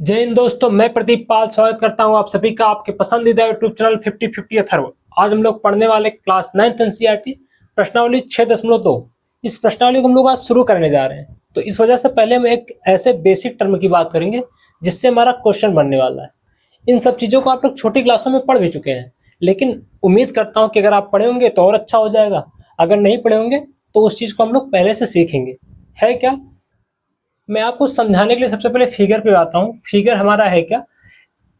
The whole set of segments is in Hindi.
जय हिंद दोस्तों, मैं प्रदीप पाल स्वागत करता हूं आप सभी का आपके पसंदीदा यूट्यूब चैनल 50-50 अथर्व। आज हम लोग पढ़ने वाले क्लास 9th एनसीईआरटी प्रश्नावली 6.2। इस प्रश्नावली को हम लोग आज शुरू करने जा रहे हैं, तो इस वजह से पहले हम एक ऐसे बेसिक टर्म की बात करेंगे जिससे हमारा क्वेश्चन बनने वाला है। इन सब चीज़ों को आप लोग छोटी क्लासों में पढ़ भी चुके हैं, लेकिन उम्मीद करता हूँ कि अगर आप पढ़े होंगे तो और अच्छा हो जाएगा। अगर नहीं पढ़े होंगे तो उस चीज़ को हम लोग पहले से सीखेंगे। है क्या? मैं आपको समझाने के लिए सबसे पहले फिगर पे आता हूँ। फिगर हमारा है क्या?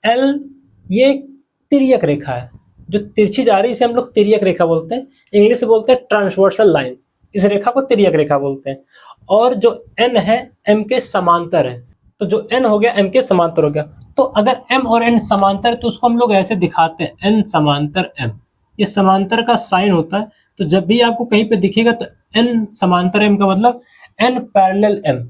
एल, ये एक तिर्यक रेखा है जो तिरछी जा रही है, इसे हम लोग तिर्यक रेखा बोलते हैं। इंग्लिश से बोलते हैं ट्रांसवर्सल लाइन। इस रेखा को तिर्यक रेखा बोलते हैं। और जो एन है एम के समांतर है, तो जो एन हो गया एम के समांतर हो गया। तो अगर एम और एन समांतर है तो उसको हम लोग ऐसे दिखाते हैं, एन समांतर एम। ये समांतर का साइन होता है। तो जब भी आपको कहीं पे दिखेगा तो एन समांतर एम का मतलब एन पैरेलल एम।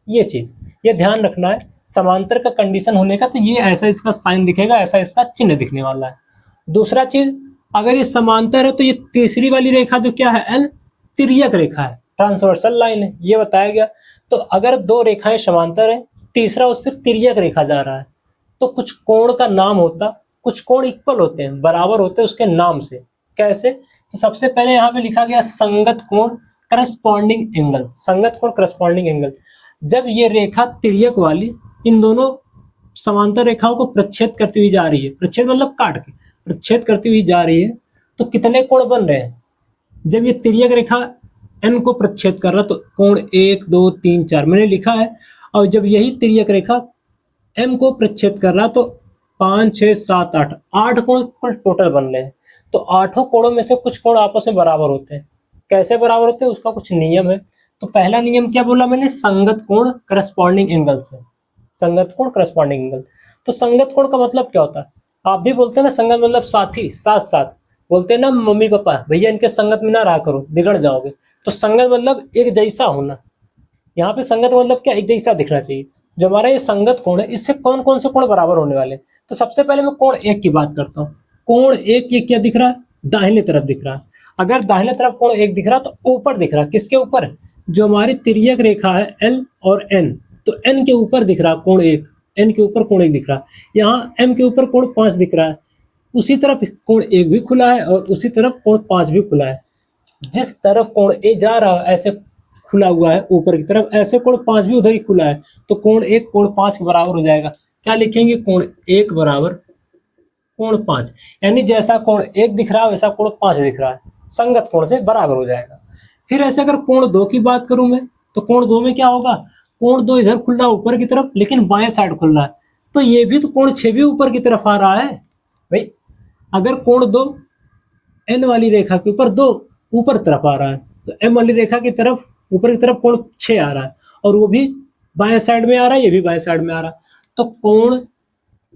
ये चीज ये ध्यान रखना है। समांतर का कंडीशन होने का तो ये ऐसा इसका साइन दिखेगा, ऐसा इसका चिन्ह दिखने वाला है। दूसरा चीज, अगर ये समांतर है तो ये तीसरी वाली रेखा जो क्या है, एल, तिर्यक रेखा है, ट्रांसवर्सल लाइन है, ये बताया गया। तो अगर दो रेखाएं समांतर है, तीसरा उस पर तिर्यक रेखा जा रहा है, तो कुछ कोण का नाम होता, कुछ कोण इक्वल होते हैं, बराबर होते हैं उसके नाम से। कैसे? तो सबसे पहले यहाँ पे लिखा गया संगत कोण, करस्पॉन्डिंग एंगल। संगत कोण, करस्पॉन्डिंग एंगल। जब ये रेखा तिर्यक वाली इन दोनों समांतर रेखाओं को प्रच्छेद करती हुई जा रही है, प्रच्छेद मतलब काट के प्रच्छेद करती हुई जा रही है, तो कितने कोण बन रहे हैं? जब ये तिर्यक रेखा एन को प्रच्छेद कर रहा तो कोण 1 2 3 4 मैंने लिखा है। और जब यही तिर्यक रेखा एम को प्रच्छेद कर रहा तो 5 6 7 8 8 कोण कुल टोटल बन रहे हैं। तो आठों कोणों में से कुछ कोण आपस में बराबर होते हैं। कैसे बराबर होते हैं उसका कुछ नियम है। तो पहला नियम क्या बोला मैंने? संगत कोण करस्पॉन्डिंग एंगल से। संगत कोण करस्पॉन्डिंग एंगल। तो संगत कोण का मतलब क्या होता है? आप भी बोलते हैं ना, संगत मतलब साथी, साथ साथ। बोलते हैं ना मम्मी पापा, भैया इनके संगत में ना रहा करो, बिगड़ जाओगे। तो संगत मतलब एक जैसा होना। यहाँ पे संगत मतलब क्या? एक जैसा दिखना चाहिए। जो हमारा ये संगत कोण है, इससे कौन कौन से कोण बराबर होने वाले? तो सबसे पहले मैं कोण एक की बात करता हूँ। कोण एक ये क्या दिख रहा है? दाहिने तरफ दिख रहा है। अगर दाहिने तरफ कोण एक दिख रहा तो ऊपर दिख रहा, किसके ऊपर? जो हमारी तिर्यक रेखा है एल और एन, तो एन के ऊपर दिख रहा कोण एक, एन के ऊपर कोण एक दिख रहा। यहाँ एम के ऊपर कोण 5 दिख रहा है, उसी तरफ कोण एक भी खुला है और उसी तरफ कोण 5 भी खुला है। जिस तरफ कोण ए जा रहा है ऐसे खुला हुआ है ऊपर की तरफ, ऐसे कोण 5 भी उधर ही खुला है, तो कोण एक कोण 5 के बराबर हो जाएगा। क्या लिखेंगे? कोण एक बराबर कोण 5। यानी जैसा कोण एक दिख रहा है वैसा कोण 5 दिख रहा है, संगत कोण से बराबर हो जाएगा। फिर ऐसे अगर कोण 2 की बात करूं मैं, तो कोण 2 में क्या होगा? कोण 2 इधर खुल रहा है ऊपर की तरफ, लेकिन बाएं साइड खुल रहा है, तो ये भी तो कोण 6 भी ऊपर की तरफ आ रहा है भाई। अगर कोण 2 एन वाली रेखा के ऊपर 2 ऊपर तरफ आ रहा है, तो एम वाली रेखा की तरफ ऊपर की तरफ कोण 6 आ रहा है, और वो भी बाएं साइड में आ रहा है, ये भी बाएं साइड में आ रहा है, तो कोण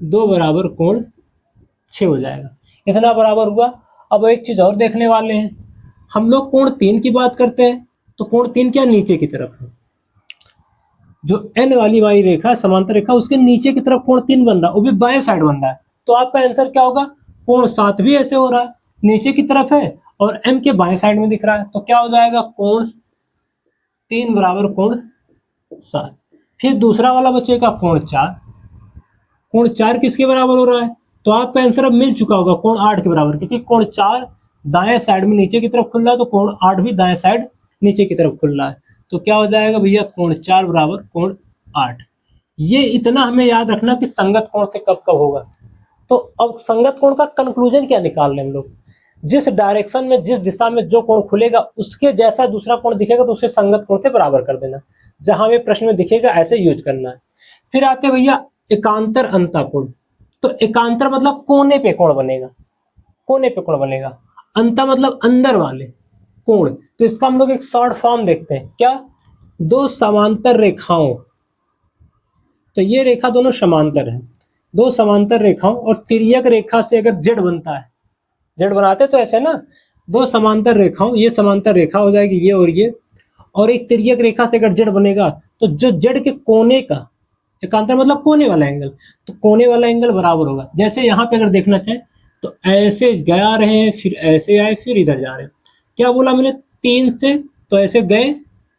2 बराबर कोण 6 हो जाएगा। इतना बराबर हुआ। अब एक चीज और देखने वाले हैं, हम लोग कोण 3 की बात करते हैं, तो कोण 3 क्या? नीचे की तरफ है। जो एन वाली रेखा समांतर रेखा, उसके नीचे की तरफ कोण 3 बन रहा है, वो भी बाएं साइड बन रहा है। तो आपका आंसर क्या होगा? कोण 7 भी ऐसे हो रहा है, नीचे की तरफ है और एम के बाएं साइड में दिख रहा है, तो क्या हो जाएगा? कोण 3 बराबर कोण 7। फिर दूसरा वाला बचेगा कोण 4। कोण 4 किसके बराबर हो रहा है? तो आपका आंसर अब मिल चुका होगा, कोण 8 के बराबर, क्योंकि कोण 4 दाएं साइड में नीचे की तरफ खुल रहा है, तो कोण 8 भी दाएं साइड नीचे की तरफ खुल रहा है। तो क्या हो जाएगा भैया? कोण 4 बराबर कोण 8। ये इतना हमें याद रखना कि संगत कोण से कब कब होगा। तो अब संगत कोण का कंक्लूजन क्या निकाल रहे हैं हम लोग? जिस डायरेक्शन में, जिस दिशा में जो कोण खुलेगा उसके जैसा दूसरा कोण दिखेगा तो उसे संगत कोण से बराबर कर देना। जहां भी प्रश्न में दिखेगा ऐसे यूज करना है। फिर आते भैया एकांतर अंतः कोण। तो एकांतर मतलब कोने पे कोण बनेगा, कोने पे कोण बनेगा। अंतः मतलब अंदर वाले कोण। तो इसका हम लोग एक शॉर्ट फॉर्म देखते हैं, क्या? दो समांतर रेखाओं, तो ये रेखा दोनों समांतर है, दो समांतर रेखाओं और तिर्यक रेखा से अगर जेड बनता है, जेड बनाते तो ऐसे ना, दो समांतर रेखाओं, ये समांतर रेखा हो जाएगी ये और ये, और एक तिर्यक रेखा से अगर जेड बनेगा तो जो जेड के कोने का, एकांतर मतलब कोने वाला एंगल, तो कोने वाला एंगल बराबर होगा। जैसे यहाँ पे अगर देखना चाहें तो ऐसे जा रहे हैं, फिर ऐसे आए, फिर इधर जा रहे हैं। क्या बोला मैंने? 3 से, तो ऐसे गए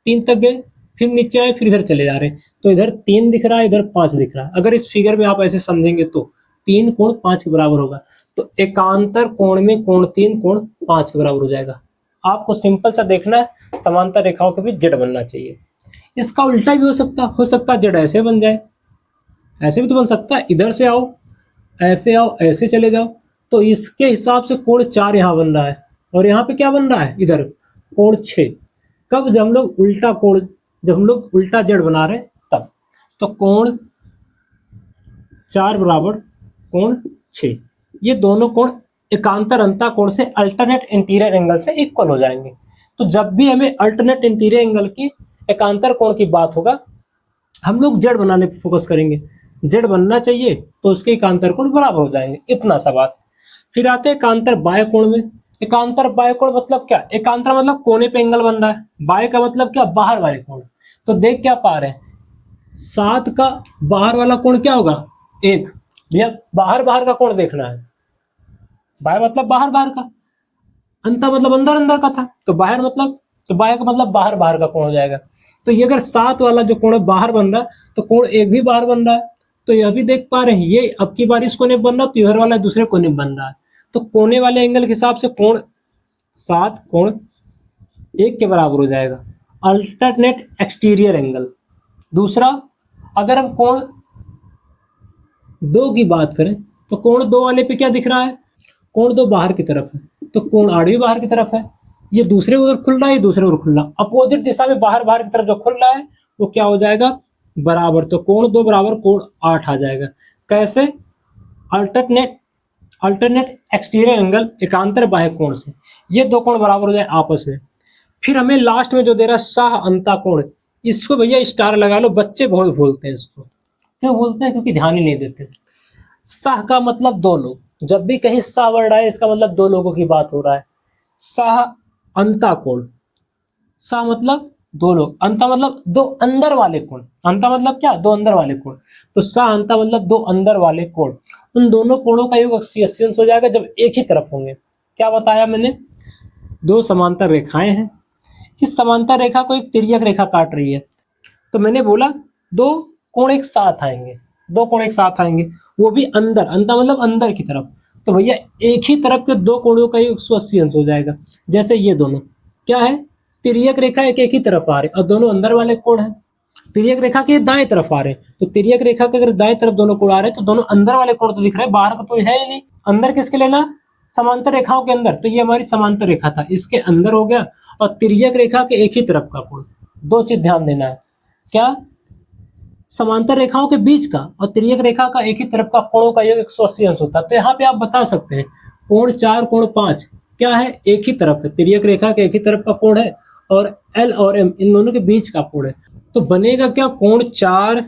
3 तक गए, फिर नीचे आए, फिर इधर चले जा रहे हैं, तो इधर 3 दिख रहा है, इधर 5 दिख रहा है। अगर इस फिगर में आप ऐसे समझेंगे तो 3 कोण 5 के बराबर होगा, तो एकांतर कोण में कोण 3 कोण 5 के बराबर हो जाएगा। आपको सिंपल सा देखना है, समांतर रेखाओं के बीच जेड बनना चाहिए। इसका उल्टा भी हो सकता है जेड ऐसे बन जाए, ऐसे भी तो बन सकता है। इधर से आओ, ऐसे आओ, ऐसे चले जाओ, तो इसके हिसाब से कोण 4 यहाँ बन रहा है, और यहाँ पे क्या बन रहा है, इधर कोण 6। कब, जब हम लोग उल्टा जेड बना रहे हैं तब। तो कोण 4 बराबर कोण 6, ये दोनों कोण एकांतर अंतः कोण से अल्टरनेट इंटीरियर एंगल से इक्वल हो जाएंगे। तो जब भी हमें अल्टरनेट इंटीरियर एंगल की एकांतर कोण की बात होगा, हम लोग जेड बनाने पर फोकस करेंगे। जेड बनना चाहिए तो उसके एकांतर कोण बराबर हो जाएंगे, इतना सा बात। फिर आते हैं एकांतर बाह्य कोण में। एकांतर बाह्य कोण मतलब क्या, एकांतर मतलब कोने पे एंगल बन रहा है, बाह्य का मतलब क्या, बाहर वाले कोण। तो देख क्या पा रहे हैं, 7 का बाहर वाला कोण क्या होगा, 1। भैया बाहर का कोण देखना है, बाह्य मतलब बाहर का, अंतर मतलब अंदर का था, तो बाहर मतलब, तो बाह्य का मतलब बाहर का कोण हो जाएगा। तो ये अगर 7 वाला जो कोण बाहर बन रहा है, तो कोण 1 भी बाहर बन रहा है। तो यह भी देख पा रहे हैं, ये अब की बार इस कोने बन रहा है, तो इधर वाला दूसरे कोने बन रहा है। तो कोने वाले एंगल के हिसाब से कोण 7 कोण 1 के बराबर हो जाएगा, अल्टरनेट एक्सटीरियर एंगल। दूसरा, अगर हम कोण 2 की बात करें, तो कोण 2 वाले पे क्या दिख रहा है, कोण 2 बाहर की तरफ है, तो कोण 8 भी बाहर की तरफ है। ये दूसरे उधर खुल रहा है, ये दूसरे उधर खुल रहा है, अपोजिट दिशा में बाहर की तरफ जो खुल रहा है वो क्या हो जाएगा, बराबर। तो कोण 2 बराबर कोण 8 आ जाएगा। कैसे, अल्टरनेट एक्सटीरियर एंगल एकांतर बाह्य कोण से, ये दो कोण बराबर हो जाए आपस में। फिर हमें लास्ट में जो दे रहा है साह अंता कोण, इसको भैया स्टार लगा लो, बच्चे बहुत भूलते हैं इसको। क्यों भूलते हैं, क्योंकि ध्यान ही नहीं देते। साह का मतलब 2 लोग, जब भी कहीं साह बढ़ रहा है इसका मतलब 2 लोगों की बात हो रहा है। साह अंता कोण, साह मतलब 2 लोग, अंता मतलब 2 अंदर वाले कोण। अंता मतलब क्या, 2 अंदर वाले कोण। तो साह अंता मतलब 2 अंदर वाले कोण। उन दोनों कोणों का योग 80 अंश हो जाएगा जब एक ही तरफ होंगे। क्या बताया मैंने, 2 समांतर रेखाएं हैं, इस समांतर रेखा को एक तिर्यक रेखा काट रही है, तो मैंने बोला 2 कोण एक साथ आएंगे, 2 कोण एक साथ आएंगे, वो भी अंदर, अंता मतलब अंदर की तरफ। तो भैया एक ही तरफ के 2 कोणों का योग 180 अंश हो जाएगा। जैसे ये दोनों क्या है, तिर्यक रेखा एक ही तरफ आ रहे और दोनों अंदर वाले कोण हैं। तिर्यक रेखा के दाएं तरफ आ रहे हैं, तो तिर्यक रेखा के अगर दाएं तरफ दोनों कोण आ रहे हैं, तो दोनों अंदर वाले कोण तो दिख रहे हैं, बाहर का तो है ही नहीं। अंदर किसके लेना, समांतर रेखाओं के अंदर। तो ये हमारी समांतर रेखा था, इसके अंदर हो गया। और तिर्यक रेखा के एक ही तरफ का कोण, 2 चीज ध्यान देना है, क्या, समांतर रेखाओं के बीच का और तिर्यक रेखा का एक ही तरफ का कोणों का योग 180 अंश होता है। तो यहाँ पे आप बता सकते हैं कोण 4 कोण 5 क्या है, एक ही तरफ है, तिर्यक रेखा के एक ही तरफ का कोण है, और एल और एम इन दोनों के बीच का कोण है। तो बनेगा क्या, कोण 4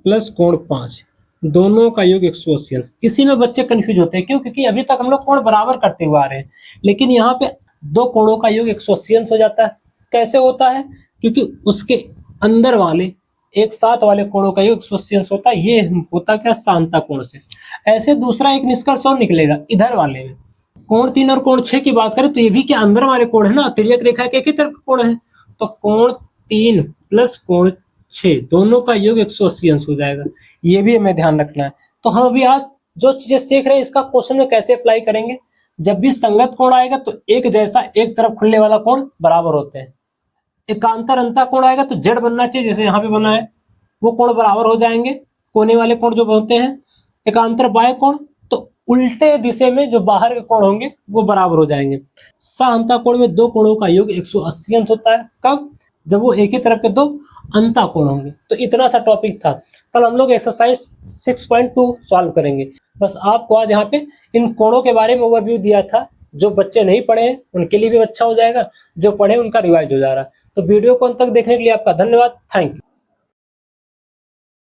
प्लस कोण 5, दोनों का योग 180 अंश। इसी में बच्चे कंफ्यूज होते हैं, क्यों, क्योंकि अभी तक हम लोग कोण बराबर करते हुए आ रहे हैं, लेकिन यहाँ पे 2 कोणों का योग 180 अंश हो जाता है। कैसे होता है, क्योंकि उसके अंदर वाले एक साथ वाले कोणों का योग 180 अंश होता है, ये होता क्या, सामता कोण से। ऐसे दूसरा एक निष्कर्ष और निकलेगा, इधर वाले में कोण 3 और कोण 6 की बात करें, तो ये भी क्या अंदर वाले कोण है ना, तिर्यक रेखा के एक ही तरफ कोण है। तो कोण 3 प्लस कोण 6 दोनों का योग 180 अंश हो जाएगा, ये भी हमें ध्यान रखना है। तो हम अभी आज जो चीजें सीख रहे हैं इसका क्वेश्चन में कैसे अप्लाई करेंगे। जब भी संगत कोण आएगा तो एक जैसा एक तरफ खुलने वाला कोण बराबर होते हैं। एकांतर अंता कोण आएगा तो जेड बनना चाहिए, जैसे यहाँ पे बना है, वो कोण बराबर हो जाएंगे, कोने वाले कोण जो बनते हैं। एकांतर बाह्य कोण, तो उल्टे दिशा में जो बाहर के कोण होंगे वो बराबर हो जाएंगे। साहंता कोण में 2 कोणों का योग 180 अंश होता है, कब, जब वो एक ही तरफ के 2 अंता कोण होंगे। तो इतना सा टॉपिक था, कल हम लोग एक्सरसाइज 6.2 सॉल्व करेंगे। बस आपको आज यहाँ पे इन कोणों के बारे में ओवरव्यू दिया था, जो बच्चे नहीं पढ़े हैं उनके लिए भी अच्छा हो जाएगा, जो पढ़े उनका रिवाइज हो जा रहा है। तो वीडियो को अंत तक देखने के लिए आपका धन्यवाद, थैंक यू।